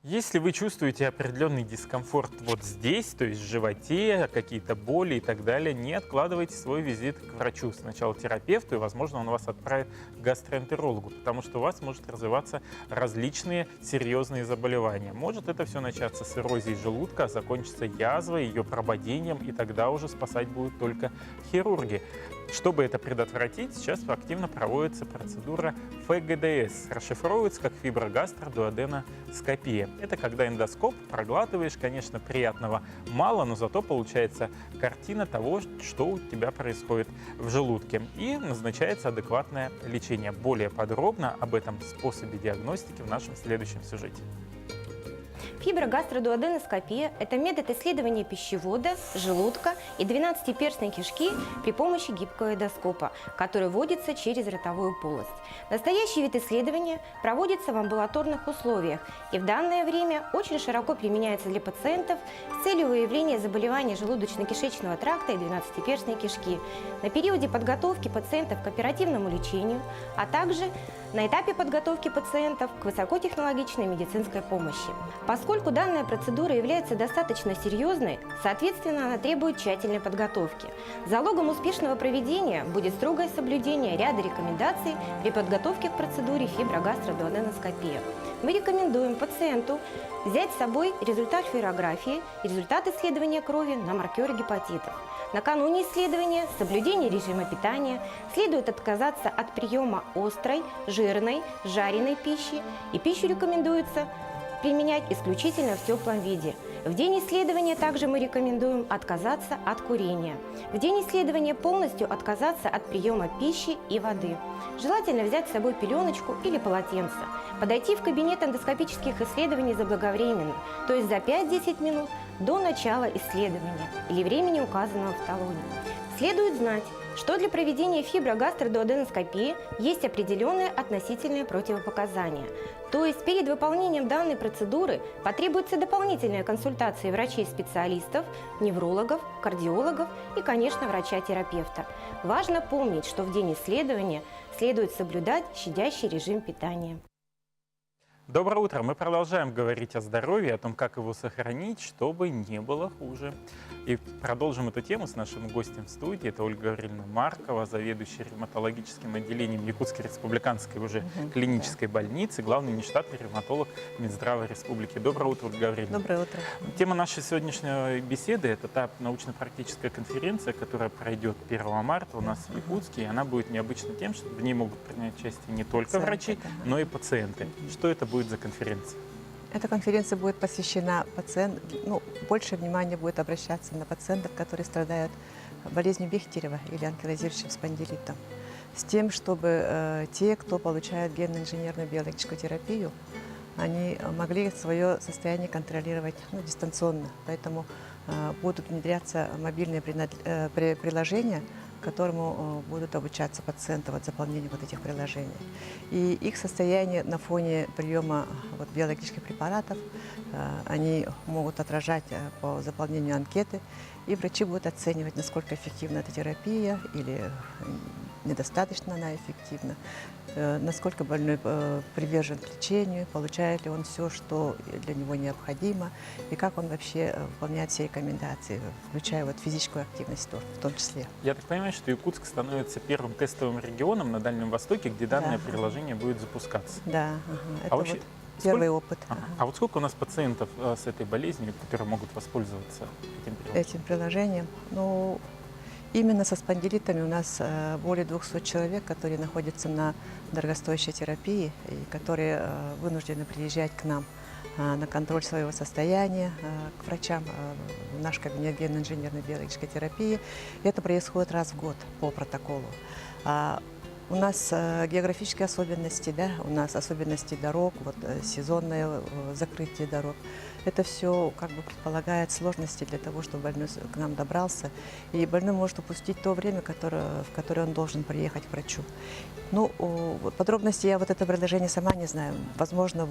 Если вы чувствуете определенный дискомфорт вот здесь, то есть в животе, какие-то боли и так далее, не откладывайте свой визит к врачу. Сначала терапевту, и, возможно, он вас отправит к гастроэнтерологу, потому что у вас может развиваться различные серьезные заболевания. Может это все начаться с эрозией желудка, а закончиться язвой, ее прободением, и тогда уже спасать будут только хирурги. Чтобы это предотвратить, сейчас активно проводится процедура ФГДС. Расшифровывается как фиброгастродуоденоскопия. Это когда эндоскоп проглатываешь, конечно, приятного мало, но зато получается картина того, что у тебя происходит в желудке. И назначается адекватное лечение. Более подробно об этом способе диагностики в нашем следующем сюжете. Фиброгастродуоденоскопия – это метод исследования пищевода, желудка и 12-перстной кишки при помощи гибкого эндоскопа, который вводится через ротовую полость. Настоящий вид исследования проводится в амбулаторных условиях и в данное время очень широко применяется для пациентов с целью выявления заболеваний желудочно-кишечного тракта и 12-перстной кишки на периоде подготовки пациентов к оперативному лечению, а также на этапе подготовки пациентов к высокотехнологичной медицинской помощи. Поскольку данная процедура является достаточно серьезной, соответственно, она требует тщательной подготовки. Залогом успешного проведения будет строгое соблюдение ряда рекомендаций при подготовке к процедуре фиброгастродуоденоскопии. Мы рекомендуем пациенту взять с собой результат флюорографии и результат исследования крови на маркеры гепатитов. Накануне исследования с соблюдением режима питания следует отказаться от приема острой, жирной, жареной пищи, и пищу рекомендуется применять исключительно в теплом виде. В день исследования также мы рекомендуем отказаться от курения. В день исследования полностью отказаться от приема пищи и воды. Желательно взять с собой пеленочку или полотенце. Подойти в кабинет эндоскопических исследований заблаговременно, то есть за 5-10 минут до начала исследования или времени, указанного в талоне. Следует знать, что для проведения фиброгастродуоденоскопии есть определенные относительные противопоказания. То есть перед выполнением данной процедуры потребуется дополнительная консультация врачей-специалистов, неврологов, кардиологов и, конечно, врача-терапевта. Важно помнить, что в день исследования следует соблюдать щадящий режим питания. Доброе утро! Мы продолжаем говорить о здоровье, о том, как его сохранить, чтобы не было хуже. И продолжим эту тему с нашим гостем в студии. Это Ольга Гавриловна Маркова, заведующая ревматологическим отделением Якутской республиканской уже клинической больницы, главный внештатный ревматолог Минздрава Республики. Доброе утро, Ольга Гавриловна. Доброе утро. Тема нашей сегодняшней беседы – это та научно-практическая конференция, которая пройдет 1 марта у нас в Якутске. И она будет необычна тем, что в ней могут принять участие не только врачи, но и пациенты. Что это будет за конференция? Эта конференция будет посвящена пациентам, больше внимания будет обращаться на пациентов, которые страдают болезнью Бехтерева или анкилозирующим спондилитом, с тем, чтобы те, кто получает генно-инженерную биологическую терапию, они могли свое состояние контролировать дистанционно. Поэтому будут внедряться мобильные приложения, которому будут обучаться пациенты от заполнения этих приложений. И их состояние на фоне приема биологических препаратов, они могут отражать по заполнению анкеты, и врачи будут оценивать, насколько эффективна эта терапия или недостаточно она эффективна, насколько больной привержен к лечению, получает ли он все, что для него необходимо, и как он вообще выполняет все рекомендации, включая физическую активность в том числе. Я так понимаю, что Якутск становится первым тестовым регионом на Дальнем Востоке, где данное приложение будет запускаться. Да, это первый опыт. А вот сколько у нас пациентов с этой болезнью, которые могут воспользоваться этим приложением? Именно со спондилитами у нас более 200 человек, которые находятся на дорогостоящей терапии и которые вынуждены приезжать к нам на контроль своего состояния, к врачам в наш кабинет генно-инженерной биологической терапии. Это происходит раз в год по протоколу. У нас географические особенности, у нас особенности дорог, сезонное закрытие дорог. Это все предполагает сложности для того, чтобы больной к нам добрался. И больной может упустить то время, в которое он должен приехать к врачу. Подробности я это приложение сама не знаю. Возможно,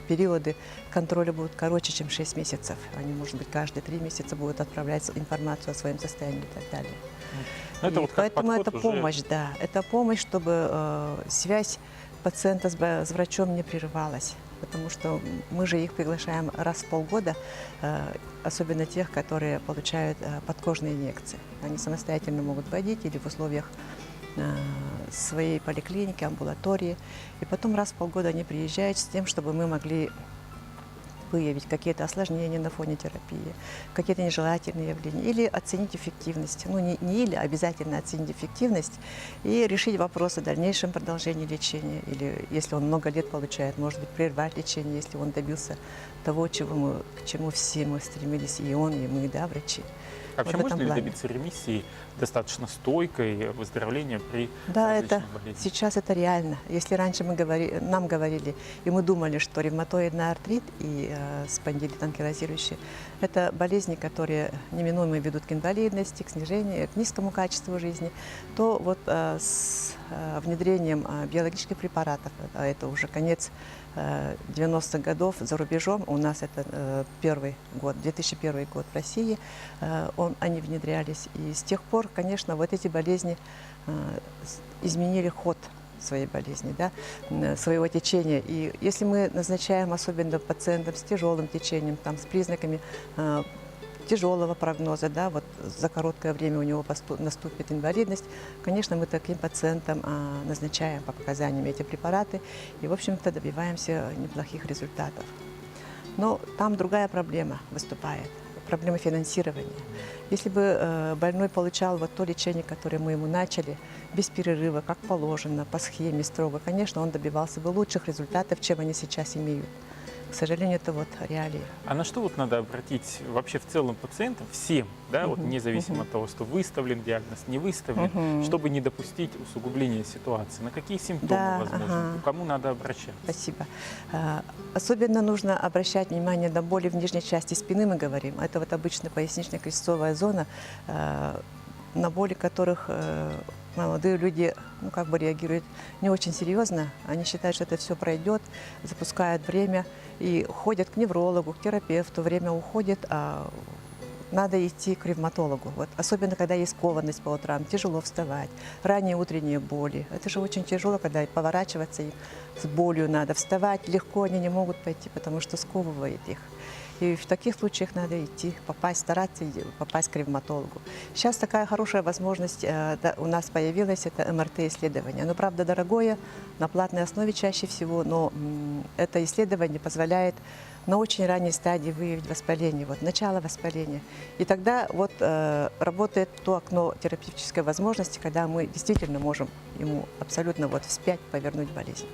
периоды контроля будут короче, чем 6 месяцев. Они, может быть, каждые 3 месяца будут отправлять информацию о своем состоянии и так далее. Поэтому это помощь, это помощь, чтобы связь пациента с врачом не прерывалась. потому что мы же их приглашаем раз в полгода, особенно тех, которые получают подкожные инъекции. Они самостоятельно могут вводить или в условиях своей поликлиники, амбулатории. И потом раз в полгода они приезжают с тем, чтобы мы могли выявить какие-то осложнения на фоне терапии, какие-то нежелательные явления, или оценить эффективность. Ну, не или, а обязательно оценить эффективность и решить вопрос о дальнейшем продолжении лечения. Или, если он много лет получает, может быть, прервать лечение, если он добился того, к чему все мы стремились, и он, и мы, да, врачи. Вообще Вот в можно этом ли плане. добиться ремиссии достаточно стойкой выздоровления при Да, различных это болезнях? сейчас это реально. Если раньше нам говорили, и мы думали, что ревматоидный артрит и спондилит анкилозирующий – это болезни, которые неминуемо ведут к инвалидности, к снижению, к низкому качеству жизни, то вот с внедрением биологических препаратов, это уже конец 90-х годов за рубежом, у нас это первый год, 2001 год в России, они внедрялись. И с тех пор, конечно, вот эти болезни изменили ход своей болезни, да, своего течения. И если мы назначаем особенно пациентам с тяжелым течением, там, с признаками тяжелого прогноза, да, вот за короткое время у него наступит инвалидность, конечно, мы таким пациентам назначаем по показаниям эти препараты и, в общем-то, добиваемся неплохих результатов. Но там другая проблема выступает. Проблема финансирования. Если бы больной получал вот то лечение, которое мы ему начали, без перерыва, как положено, по схеме строго, конечно, он добивался бы лучших результатов, чем они сейчас имеют. К сожалению, это вот реалии. А на что вот надо обратить вообще в целом пациентам, всем, да, вот независимо от того, что выставлен диагноз, не выставлен, чтобы не допустить усугубления ситуации? На какие симптомы возможны? К кому надо обращаться? Спасибо. Особенно нужно обращать внимание на боли в нижней части спины, мы говорим. Это вот обычно пояснично-крестцовая зона, на боли которых молодые люди, ну, как бы реагируют не очень серьезно. Они считают, что это все пройдет, запускают время и ходят к неврологу, к терапевту. Время уходит, а надо идти к ревматологу. Вот. Особенно, когда есть скованность по утрам, тяжело вставать, ранние утренние боли. Это же очень тяжело, когда поворачиваться им с болью надо. Вставать легко они не могут пойти, потому что сковывает их. И в таких случаях надо идти, стараться попасть к ревматологу. Сейчас такая хорошая возможность у нас появилась, это МРТ-исследование. Оно, правда, дорогое, на платной основе чаще всего, но это исследование позволяет на очень ранней стадии выявить воспаление, вот, начало воспаления. И тогда вот работает то окно терапевтической возможности, когда мы действительно можем ему абсолютно вот вспять повернуть болезнь.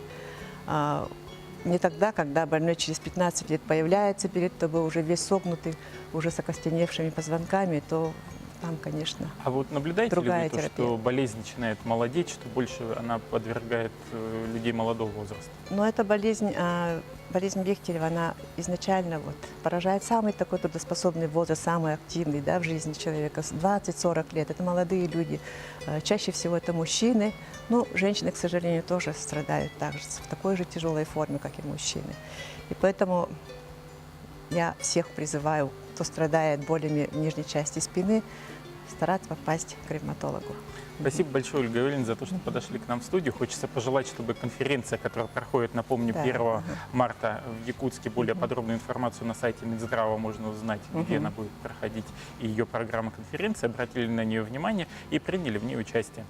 Не тогда, когда больной через 15 лет появляется перед тобой уже весь согнутый, уже с окостеневшими позвонками, то там, конечно, А вот наблюдаете ли другая вы то, терапия. что болезнь начинает молодеть, что больше она подвергает людей молодого возраста? Но эта болезнь Бехтерева, она изначально вот поражает самый такой трудоспособный возраст, самый активный, да, в жизни человека, с 20-40 лет. Это молодые люди, чаще всего это мужчины. Ну, женщины, к сожалению, тоже страдают также в такой же тяжелой форме, как и мужчины. И поэтому я всех призываю, кто страдает болями в нижней части спины, стараться попасть к ревматологу. Спасибо большое, Ольга Юрьевна, за то, что подошли к нам в студию. Хочется пожелать, чтобы конференция, которая проходит, напомню, Да. 1 марта в Якутске, более подробную информацию на сайте Минздрава можно узнать, где она будет проходить, и ее программа конференции, обратили на нее внимание и приняли в ней участие.